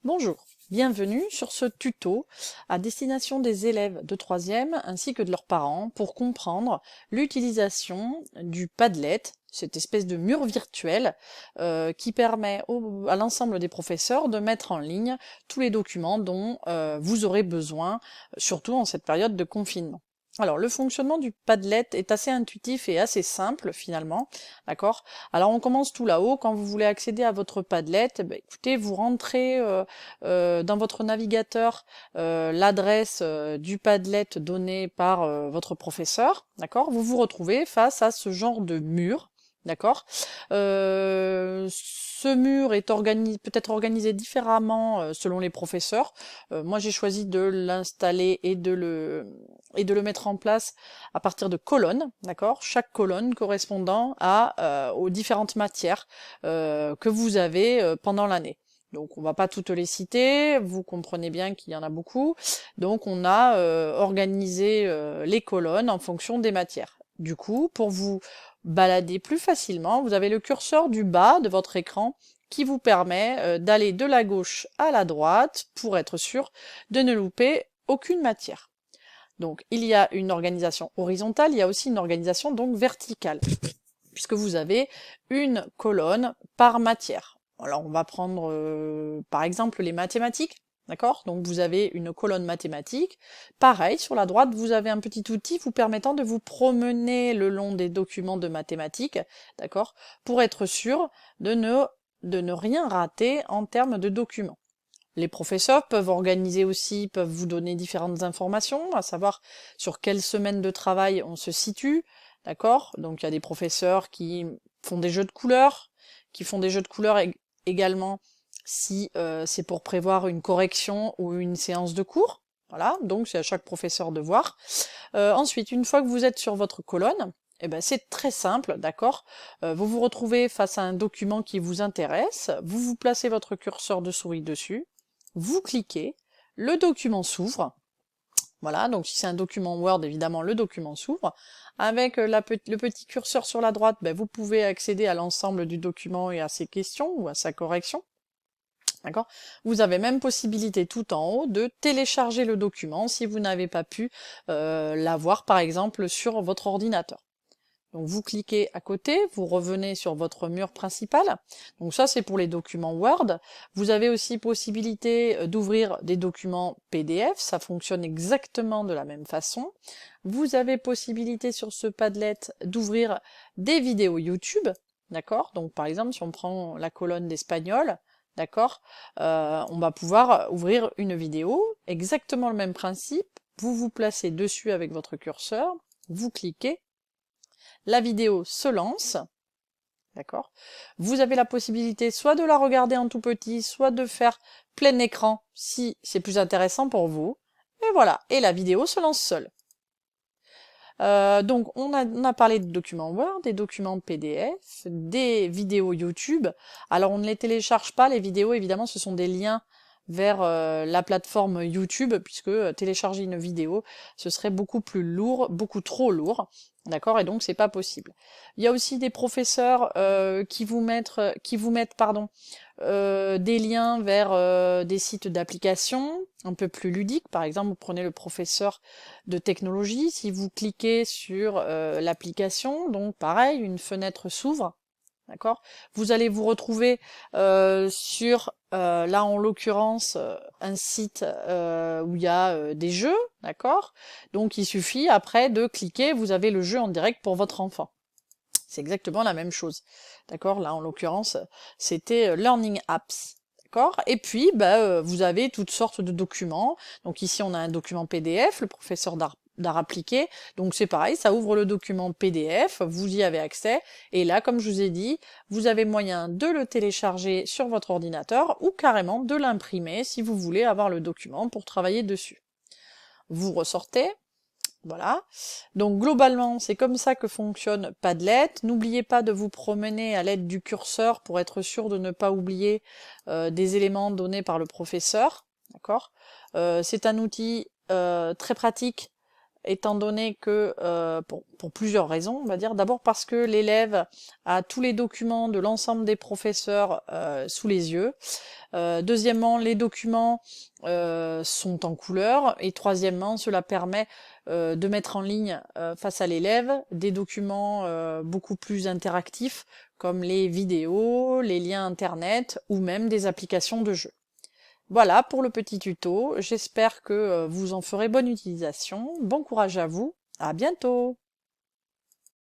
Bonjour, bienvenue sur ce tuto à destination des élèves de 3e ainsi que de leurs parents pour comprendre l'utilisation du Padlet, cette espèce de mur virtuel qui permet à l'ensemble des professeurs de mettre en ligne tous les documents dont vous aurez besoin, surtout en cette période de confinement. Alors, le fonctionnement du Padlet est assez intuitif et assez simple finalement, d'accord? Alors, on commence tout là-haut. Quand vous voulez accéder à votre Padlet, écoutez, vous rentrez dans votre navigateur l'adresse du Padlet donnée par votre professeur, d'accord? Vous vous retrouvez face à ce genre de mur. D'accord. Ce mur est peut-être organisé différemment selon les professeurs. Moi, j'ai choisi de l'installer et de le mettre en place à partir de colonnes, d'accord. Chaque colonne correspondant aux différentes matières que vous avez pendant l'année. Donc on va pas toutes les citer, vous comprenez bien qu'il y en a beaucoup. Donc on a organisé les colonnes en fonction des matières. Du coup, pour vous balader plus facilement, vous avez le curseur du bas de votre écran qui vous permet d'aller de la gauche à la droite pour être sûr de ne louper aucune matière. Donc il y a une organisation horizontale, il y a aussi une organisation donc verticale, puisque vous avez une colonne par matière. Alors on va prendre par exemple les mathématiques, d'accord? Donc vous avez une colonne mathématiques. Pareil, sur la droite, vous avez un petit outil vous permettant de vous promener le long des documents de mathématiques, d'accord? Pour être sûr de ne rien rater en termes de documents. Les professeurs peuvent organiser aussi, peuvent vous donner différentes informations, à savoir sur quelle semaine de travail on se situe, d'accord? Donc il y a des professeurs qui font des jeux de couleurs, également si c'est pour prévoir une correction ou une séance de cours. Voilà, donc c'est à chaque professeur de voir. Ensuite, une fois que vous êtes sur votre colonne, eh ben, c'est très simple, d'accord? Vous vous retrouvez face à un document qui vous intéresse, vous placez votre curseur de souris dessus, vous cliquez, le document s'ouvre. Voilà, donc si c'est un document Word, évidemment, le document s'ouvre. Avec le petit curseur sur la droite, vous pouvez accéder à l'ensemble du document et à ses questions ou à sa correction. D'accord? Vous avez même possibilité tout en haut de télécharger le document si vous n'avez pas pu l'avoir, par exemple, sur votre ordinateur. Donc vous cliquez à côté, vous revenez sur votre mur principal. Donc ça c'est pour les documents Word. Vous avez aussi possibilité d'ouvrir des documents PDF, ça fonctionne exactement de la même façon. Vous avez possibilité sur ce Padlet d'ouvrir des vidéos YouTube, d'accord? Donc par exemple si on prend la colonne d'espagnol, d'accord, on va pouvoir ouvrir une vidéo, exactement le même principe. Vous vous placez dessus avec votre curseur, vous cliquez, la vidéo se lance, d'accord? Vous avez la possibilité soit de la regarder en tout petit, soit de faire plein écran si c'est plus intéressant pour vous. Et voilà, et la vidéo se lance seule. Donc on a parlé de documents Word, des documents PDF, des vidéos YouTube. Alors on ne les télécharge pas, les vidéos évidemment ce sont des liens vers la plateforme YouTube, puisque télécharger une vidéo, ce serait beaucoup plus lourd, beaucoup trop lourd, d'accord, et donc c'est pas possible. Il y a aussi des professeurs qui vous mettent des liens vers des sites d'applications un peu plus ludiques. Par exemple, vous prenez le professeur de technologie, si vous cliquez sur l'application, donc pareil, une fenêtre s'ouvre. D'accord. Vous allez vous retrouver sur, là en l'occurrence, un site où il y a des jeux, d'accord. Donc il suffit après de cliquer, vous avez le jeu en direct pour votre enfant. C'est exactement la même chose, d'accord. Là en l'occurrence, c'était Learning Apps. D'accord. Et puis, vous avez toutes sortes de documents. Donc ici, on a un document PDF, le professeur d'art appliqué. Donc c'est pareil, ça ouvre le document PDF, vous y avez accès. Et là, comme je vous ai dit, vous avez moyen de le télécharger sur votre ordinateur ou carrément de l'imprimer si vous voulez avoir le document pour travailler dessus. Vous ressortez. Voilà. Donc globalement, c'est comme ça que fonctionne Padlet. N'oubliez pas de vous promener à l'aide du curseur pour être sûr de ne pas oublier des éléments donnés par le professeur. D'accord. C'est un outil très pratique étant donné que, pour plusieurs raisons, on va dire. D'abord parce que l'élève a tous les documents de l'ensemble des professeurs sous les yeux. Deuxièmement, les documents sont en couleur. Et troisièmement, cela permet de mettre en ligne face à l'élève des documents beaucoup plus interactifs, comme les vidéos, les liens internet ou même des applications de jeu. Voilà pour le petit tuto, j'espère que vous en ferez bonne utilisation. Bon courage à vous, à bientôt!